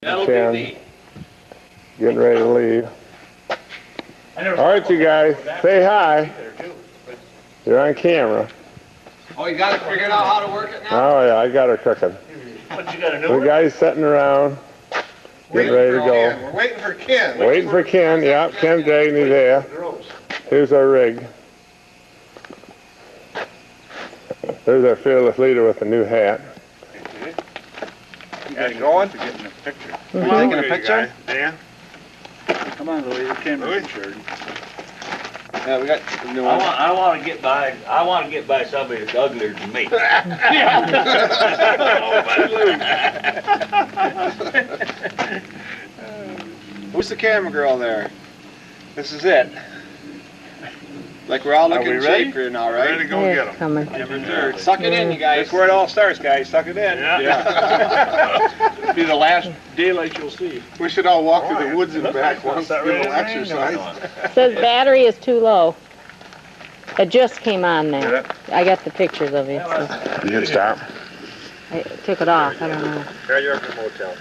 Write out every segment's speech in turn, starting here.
That'll be me. Getting ready to leave. All right, you guys, say hi. You're on camera. Oh, you got it figured out how to work it now? Oh, yeah, I got her cooking. What, you got a new one? The guy's sitting around, getting ready to go. We're waiting for Ken. Waiting for Ken, yeah, Ken's dragging his ass. Here's our rig. There's our fearless leader with a new hat. You guys going? Getting a picture. You taking a picture? Dan? Come on, Louis, the camera's insured. Yeah, we got a new one. I want to get by somebody that's uglier than me. Who's the camera girl there? This is it. Like we're all looking in shape here now, right? Ready to go get them. Coming. Suck it in, you guys. That's where it all starts, guys. Suck it in. Yeah. It'll be the last daylight you'll see. We should all walk through the woods and back once, do a little exercise. Says battery is too low. It just came on now. I got the pictures of it. So. You can stop. I took it off. I don't know. You're up in the motel.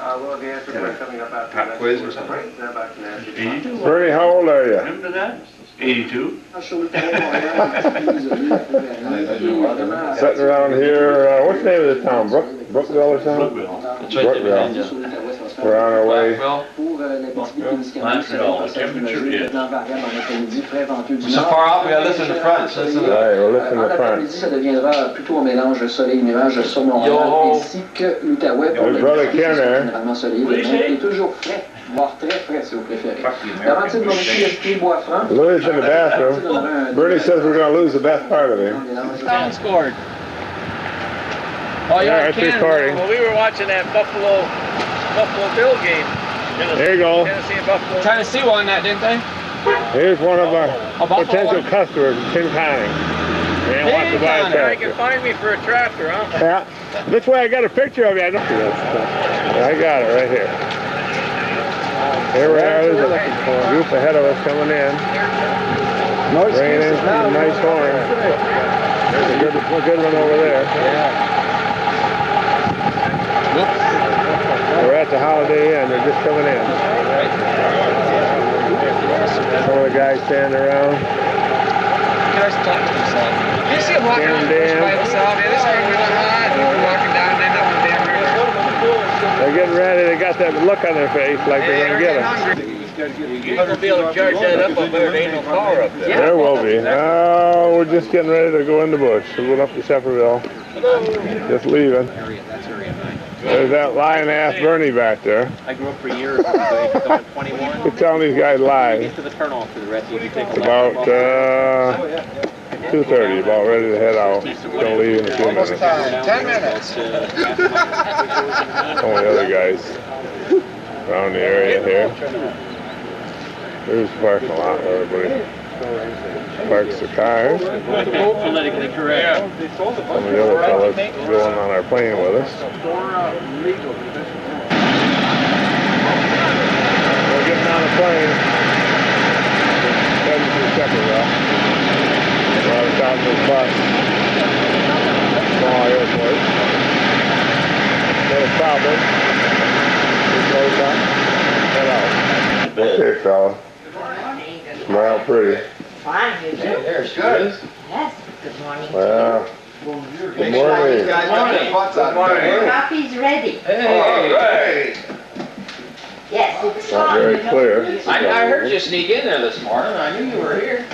Well, the answer is coming up after Pop quiz or something? Bernie, how old are you? Remember that? 82. Sitting around here, what's the name of the town? Brookville or something? Brookville. We're on our way. Montreal, the temperature is. So far out, we gotta listen to the front. Right, we'll listen to the front. There's Brother Ken there. Louis in the bathroom. Bernie says we're going to lose the best part of him. Sound scored. Oh, yeah, it's recording. Well, we were watching that Buffalo Bill game. There you go. Tennessee won that, didn't they? Here's one of our potential customers, Tim Conning. Man, wants to buy a You tractor. can find me for a tractor, huh? Yeah. This way I got a picture of you. I got it right here. Here we are. There's a group ahead of us coming in. Bringing in some nice horn. There's a good one over there. We're at the Holiday Inn. They're just coming in. Some of the guys standing around. You see him walking around by himself. Yeah, this room is hot. Walking down and end up in the damn river. They're getting ready. They got that look on their face like they're going to get him. You're going to be able to charge that up there. There ain't no car up there. There will be. No, we're just getting ready to go in the bush. We're going up to Shefferville. Just leaving. There's that lying ass Bernie back there. I grew up for years going 21. We're telling these guys lies. Get to the turnoff for the rest of you. It's about 2:30, about ready to head out. Gonna leave in a few minutes. 10 minutes. Some of the other guys around the area here. There's the parking lot where everybody parks their cars. Politically correct. Some of the other fellas going on our plane with us. We're getting on the plane. Heading to Shefferville. We're on the top of this bus. Small airport. Gotta stop it. Just load up. Head out. Okay, fella. Smile pretty. Fine, you do. There's good. Yes. Good morning. Well, good morning. Good morning. Coffee's ready. Hey. Yes, it's Not very clear. I heard you sneak in there this morning. I knew you were here.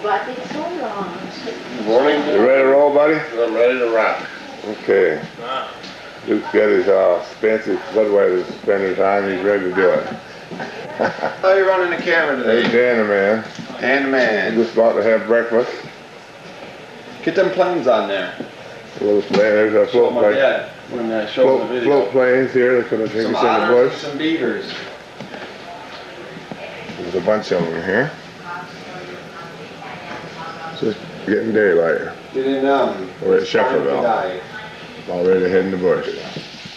But it's so long. Good morning. You ready to roll, buddy? I'm ready to rock. Okay. Luke's got his fancy Budweiser spender time. He's ready to do it. How you running the camera Hey, today? Dana, man. And man. Just about to have breakfast. Get them planes on there. A little plane. There's our Show float my plane. dad when I show the video. Float planes here. They're going to take Some us in the otters and bush. some beavers. There's a bunch of them here. It's just getting daylight. Getting We're at Shefferville. All ready to head in the bush.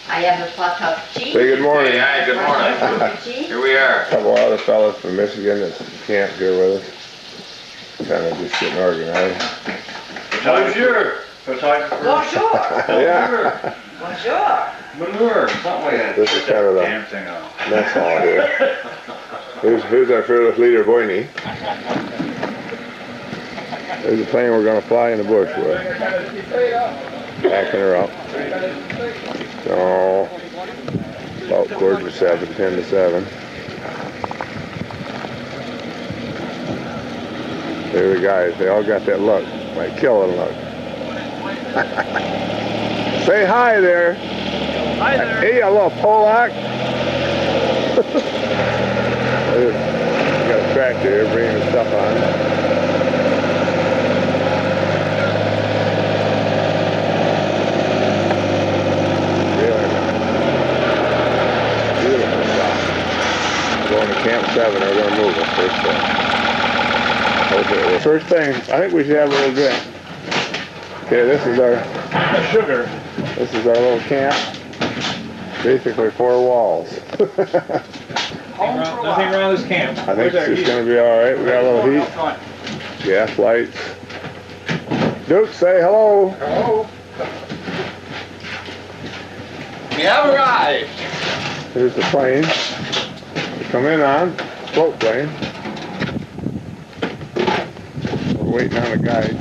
I have a pot of cheese. Say good morning. Hi, good morning. Cheese. Here we are. A couple other fellas from Michigan that's camped here with us. Kind of just getting organized. Bonjour. Photographer. Bonjour. Yeah. Bonjour. Manure, something like that. This is kind of the Damn thing on. mess hall here. Here's our fearless leader, Boyne. There's the plane we're going to fly in the bush with. Backing her up. So, about quarter to 7, 10 to 7. There the guys, they all got that look, like killing look. Say hi there. Hi there. Hey, a little Polak. We got a tractor here bringing the stuff on. Beautiful stuff. Going to Camp 7, they're going to move us first thing. Okay, well, first thing, I think we should have a little drink. Okay, this is our Sugar. This is our little camp. Basically 4 walls. Nothing wrong with this camp. I think it's going to be all right. We got a little heat, gas lights. Duke, say hello. Hello. We have arrived. Here's the plane. We come in on, float plane. We're waiting on a guide.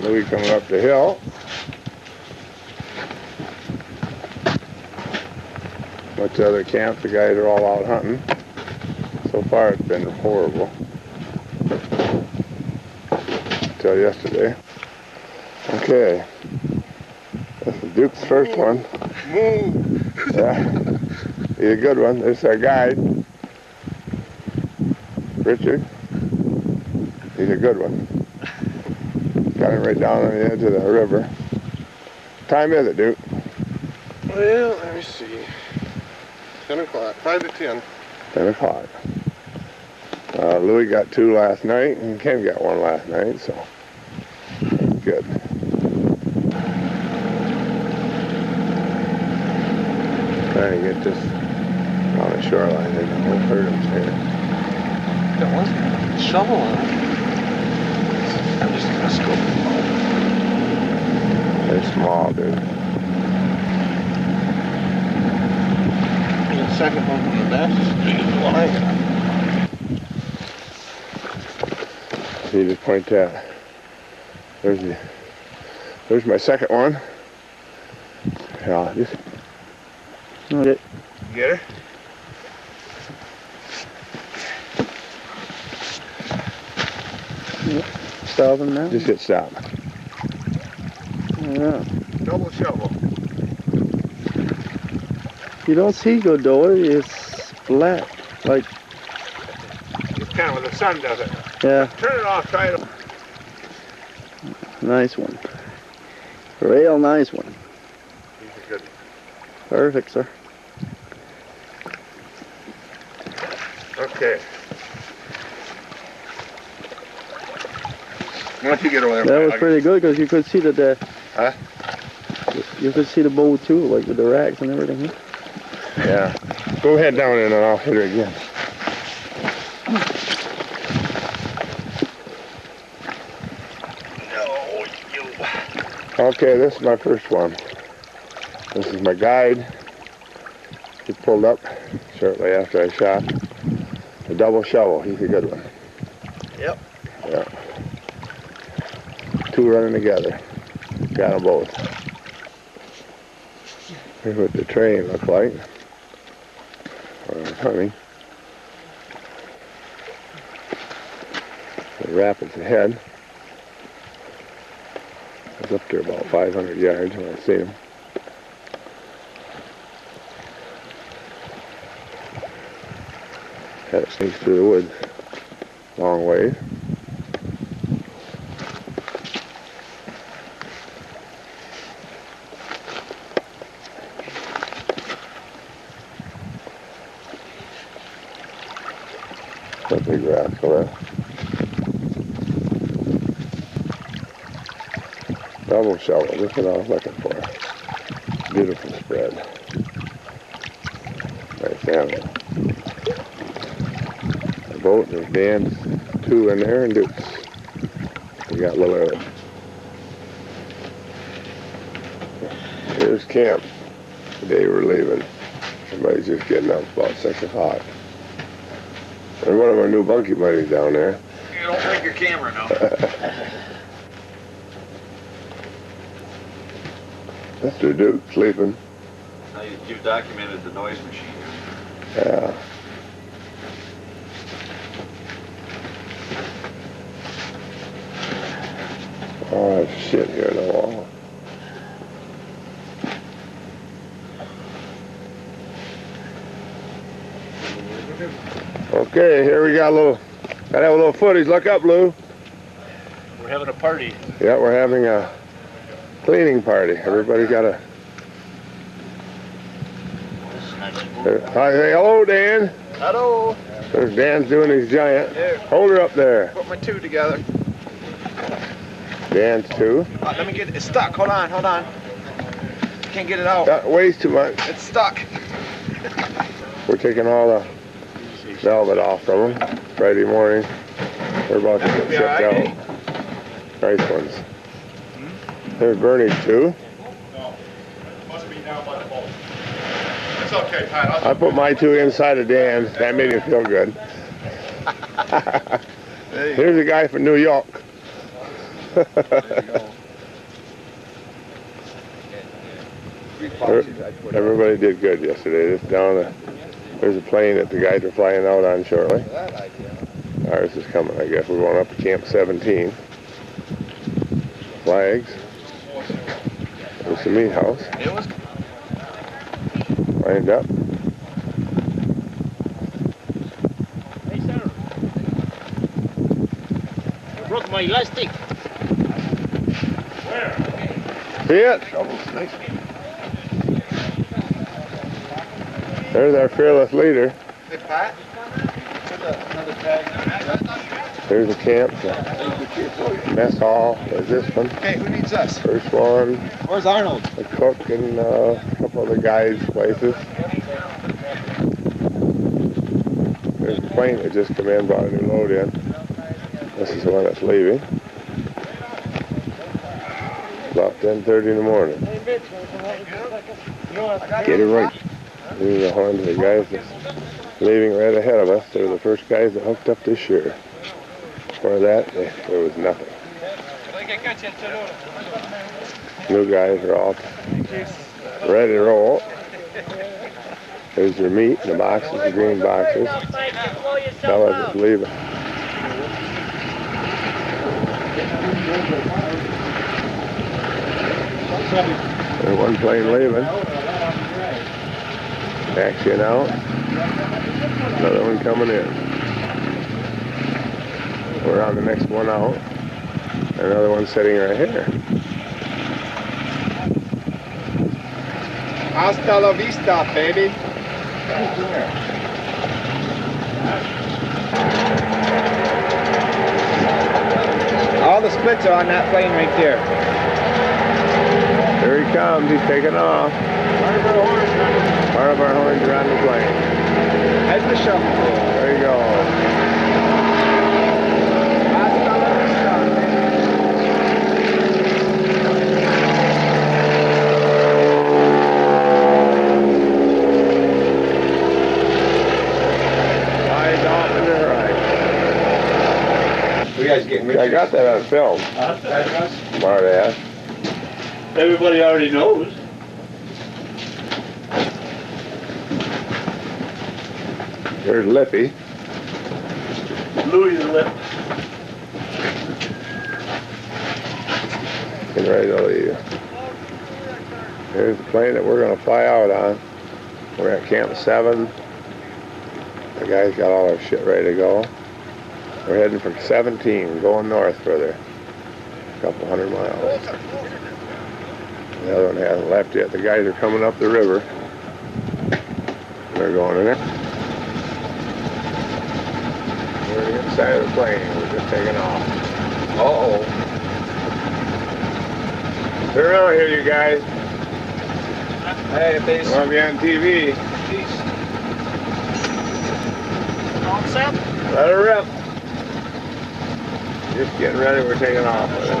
Louis coming up the hill. Much other camps, the guys are all out hunting. So far it's been horrible. Until yesterday. Okay. This is Duke's first one. Yeah. He's a good one. This is our guide. Richard. He's a good one. Got him right down on the edge of the river. What time is it, Duke? Well, let me see. 10 o'clock. 5 to 10. 10 o'clock. Louis got 2 last night, and Ken got 1 last night, so that's good. Trying to get this on the shoreline. They don't hurt them here. Got one shovel on it. I'm just gonna scope them They're small, dude. The second one from the back is as big as the one I got. You just point that. There's my second one. Yeah, just Okay. get her. Stop him now? Just hit stop. Yeah. Double shovel. You don't see good though, it's flat. Like, It's kind of when the sun does it. yeah, Turn it off, try it. nice one. Real nice one. He's a good one. Perfect, sir. Okay. Why don't you get over there? That was pretty good because you could see the Huh? you could see the bow too, like with the racks and everything. Yeah. Go ahead down in and I'll hit her again. Okay, this is my first one. This is my guide. He pulled up shortly after I shot. A double shovel, he's a good one. Yep. Yeah. 2 running together. Got them both. Here's what the train looked like. Honey. The rapids ahead. I was up there about 500 yards when I see him. Had it sneaks through the woods. Long ways. That big rascal there. Double shovel, just what I was looking for. Beautiful spread. Nice animal. The boat, there's Dan's 2 in there and Duke's. We got little. Here's camp. Today we're leaving. Everybody's just getting up about 6 o'clock. And one of our new bunkie buddies down there. You don't break your camera, no. Mr. Duke sleeping. Now you've documented the noise machine. Yeah. Oh, there's shit here in the wall. Okay, here we got a little, gotta have a little footage. Look up, Lou. We're having a party. Yeah, we're having a cleaning party. Everybody got a... Hi, say hello, Dan. Hello. There's Dan's doing his giant. Here. Hold her up there. Put my two together. Dan's two. Let me get it. It's stuck. Hold on, hold on. Can't get it out. That weighs too much. It's stuck. We're taking all the velvet off from them Friday morning. We're about to get shipped out. Nice ones. There's Bernie's two. Must be down by the boat. It's okay, Pat. I put my two inside of Dan's. That made him feel good. Here's a guy from New York. Everybody did good yesterday. Just down there's a plane that the guys are flying out on shortly. Ours is coming, I guess. We're going up to Camp 17. Flags. There's the meat house. Lined up. Hey, sir. You broke my elastic. See it? There's our fearless leader. Hey, Pat. Another tag. Here's the camp. Mess hall. There's this one. Okay, who needs us? First one. Where's Arnold? The cook and a couple of the guys' places. There's a plane that just came in, brought a new load in. This is the one that's leaving. About 10:30 in the morning. Get it right. These are the horns of the guys that's leaving right ahead of us. They're the first guys that hooked up this year. Before that, there was nothing. New guys are all ready to roll. There's their meat in the boxes, the green boxes. Fellas that's leaving. There's one plane leaving. Taxiing out. Another one coming in. We're on the next one out. Another one sitting right here. Hasta la vista, baby. All the splits are on that plane right there. Here he comes. He's taking off. Part of our horns are on the plane. Head the shuffle. There you go. Hasta la vista. Eyes off and they're right. You guys getting rich? I got that on film. Smart ass. Everybody already knows. Here's Lippy. Louis the Lip. Getting ready to leave. Here's the plane that we're going to fly out on. We're at Camp 7. The guys got all our shit ready to go. We're heading for 17, going north further. A couple hundred miles. The other one hasn't left yet. The guys are coming up the river. They're going in it. We're inside of the plane. We're just taking off. Uh-oh. Turn around here, you guys. Hey, I want to be on TV. Let her rip. Just getting ready. We're taking off with it.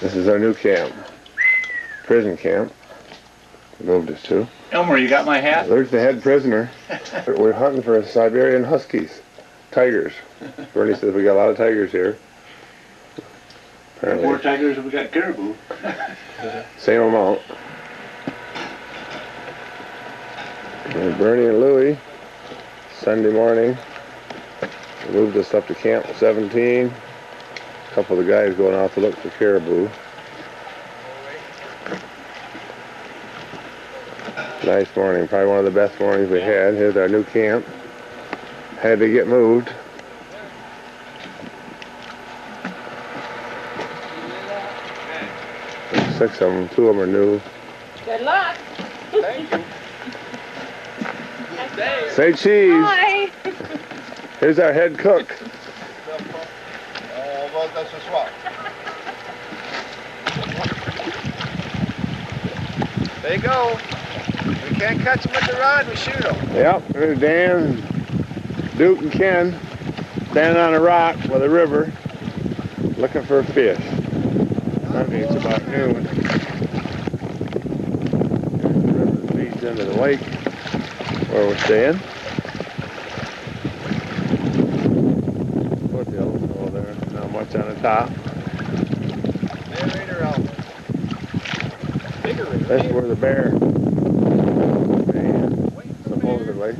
This is our new camp. Prison camp. We moved us to. Elmer, you got my hat? There's the head prisoner. We're hunting for Siberian Huskies. Tigers. Bernie says we got a lot of tigers here. Apparently. More tigers than we got caribou. Same amount. And Bernie and Louie, Sunday morning, moved us up to Camp 17. A couple of the guys going out to look for caribou. Nice morning, probably one of the best mornings we had. Here's our new camp. Had to get moved. There's 6 of them, 2 of them are new. Good luck. Thank you. Say cheese. Hi. Here's our head cook. There you go. We can't catch them with the rod, we shoot them. Yep, there's Dan, Duke, and Ken standing on a rock by the river looking for a fish. Sunday, it's about noon. There's the river that leads into the lake where we're staying. Foothills over there, not much on the top. That's where the bear is, supposedly.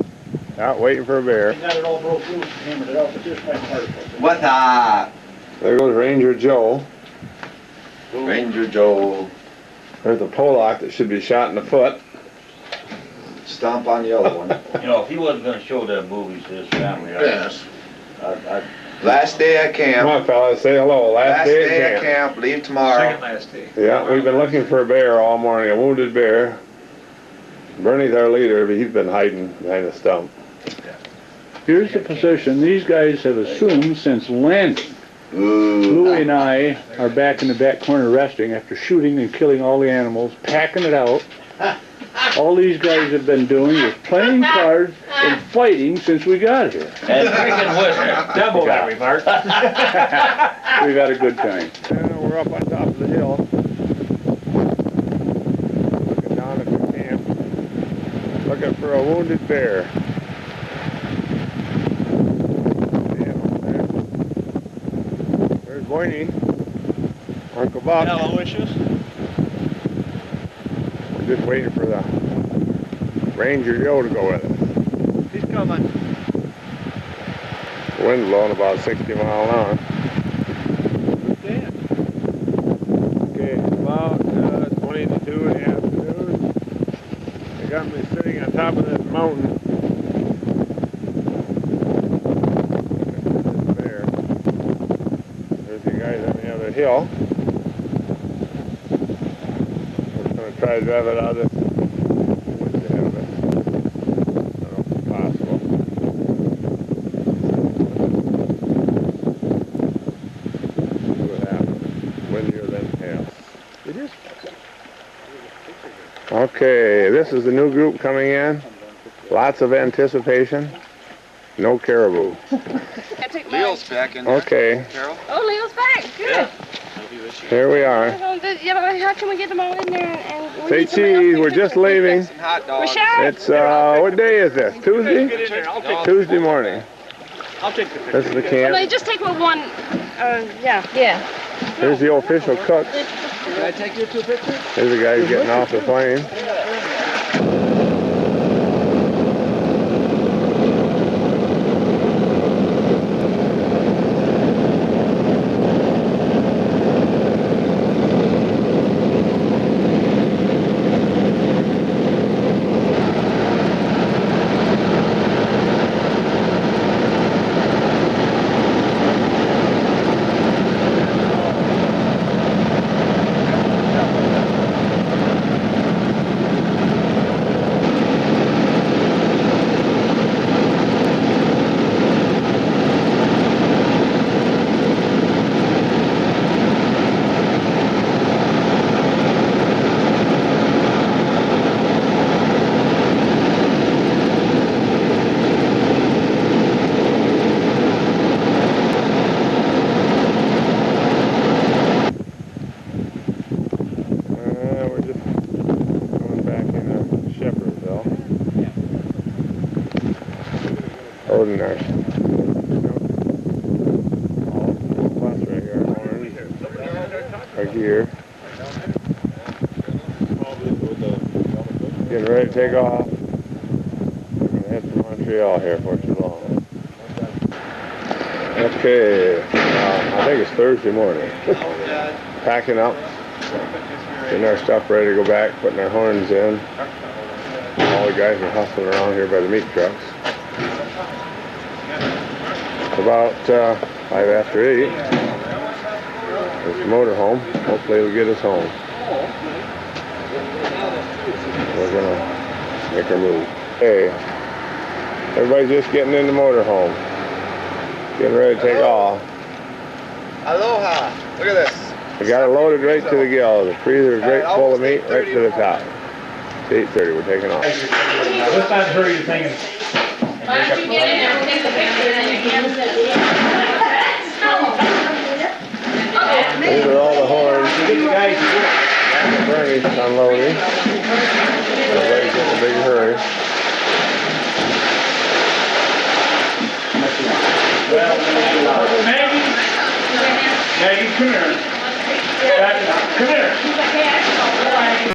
Out waiting for a bear. Got it all broke loose and hammered it out, but just that part. What up? There goes Ranger Joe. Ranger Joe. There's a Pollock that should be shot in the foot. Stomp on the other one. You know, if he wasn't gonna show them movies to his family, Yes. I'd Last day at Come camp. on, fellas, say hello. Last day at at camp. camp. Leave tomorrow. Second last day. Yeah, we've been looking for a bear all morning, a wounded bear. Bernie's our leader, but he's been hiding behind a stump. Here's the position these guys have assumed since landing. Ooh. Louie and I are back in the back corner resting after shooting and killing all the animals, packing it out. All these guys have been doing is playing cards and fighting since we got here. and drinking whiskey. Double that remark. We've had a good time. And we're up on top of the hill. Looking down at the camp. Looking for a wounded bear. There's Boyney. Uncle Buck. Hello, wishes. We're just waiting for the Ranger Joe to go with us. He's coming. The wind's blowing about 60 miles an hour. Okay, about 20 to 2 in the afternoon. They got me sitting on top of this mountain. There. There's the guys on the other hill. We're going to try to drive it out of this woods ahead of us. I don't know if it's possible. See what happens. Windier than hell. It is. Okay, this is the new group coming in. Lots of anticipation. No caribou. Leo's back in there. Okay, Carol? Oh, Leo's back. Good. here we are. Yeah, but how can we get them all in there and we Say need somebody else cheese, to we're get just them? leaving. Some hot dogs. Rashad? It's, what day is this? Tuesday? Get in there. I'll take Tuesday morning. I'll take the picture. This is the Well, camp. they just take with one, yeah. Yeah. Here's the official cooks. Can I take you two pictures? Here's the guys getting off the plane. getting our bus right here, our gear. Getting ready to take off. We're going to head to Montreal here for too long. Okay, I think it's Thursday morning. Packing up, getting our stuff ready to go back, putting our horns in. All the guys are hustling around here by the meat trucks. About 5 after 8. There's the motorhome. Hopefully it'll get us home. We're gonna make our move. Hey, everybody's just getting in the motorhome. Getting ready to take off. Aloha. Look at this. We got it loaded right to the gill. The freezer is right full of meat, right to the top. It's 8:30. We're taking off. What time hurry are you thinking? Why don't you get in there, we'll take the picture and then you can send it. These are all the horns. Bernie's unloading. Everybody's in a big hurry. Maggie, come here. Come here.